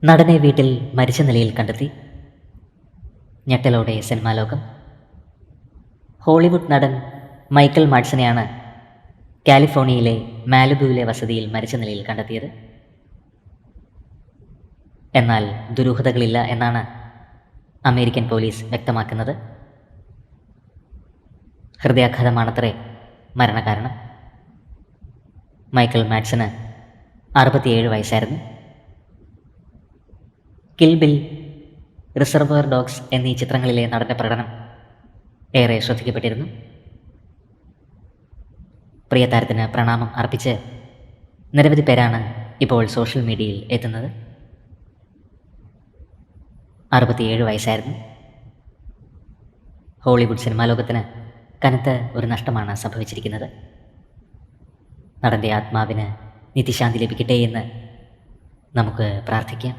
നടനെ വീട്ടിൽ മരിച്ച നിലയിൽ കണ്ടെത്തി. ഞെട്ടലോടെ സിനിമാ ലോകം. ഹോളിവുഡ് നടൻ മൈക്കൽ മാഡ്സനെയാണ് കാലിഫോർണിയയിലെ മാലിബുവിലെ വസതിയിൽ മരിച്ച നിലയിൽ കണ്ടെത്തിയത്. എന്നാൽ ദുരൂഹതകളില്ല എന്നാണ് അമേരിക്കൻ പോലീസ് വ്യക്തമാക്കുന്നത്. ഹൃദയാഘാതമാണത്രേ മരണകാരണം. മൈക്കൽ മാഡ്സന് 67 വയസ്സായിരുന്നു. കിൽ ബിൽ, റിസർവോയർ ഡോഗ്സ് എന്നീ ചിത്രങ്ങളിലെ നടൻ്റെ പ്രകടനം ഏറെ ശ്രദ്ധിക്കപ്പെട്ടിരുന്നു. പ്രിയ താരത്തിന് പ്രണാമം അർപ്പിച്ച് നിരവധി പേരാണ് ഇപ്പോൾ സോഷ്യൽ മീഡിയയിൽ എത്തുന്നത്. 67 വയസ്സായിരുന്നു. ഹോളിവുഡ് സിനിമാ ലോകത്തിന് കനത്ത ഒരു നഷ്ടമാണ് സംഭവിച്ചിരിക്കുന്നത്. നടൻ്റെ ആത്മാവിന് നിത്യശാന്തി ലഭിക്കട്ടെ എന്ന് നമുക്ക് പ്രാർത്ഥിക്കാം.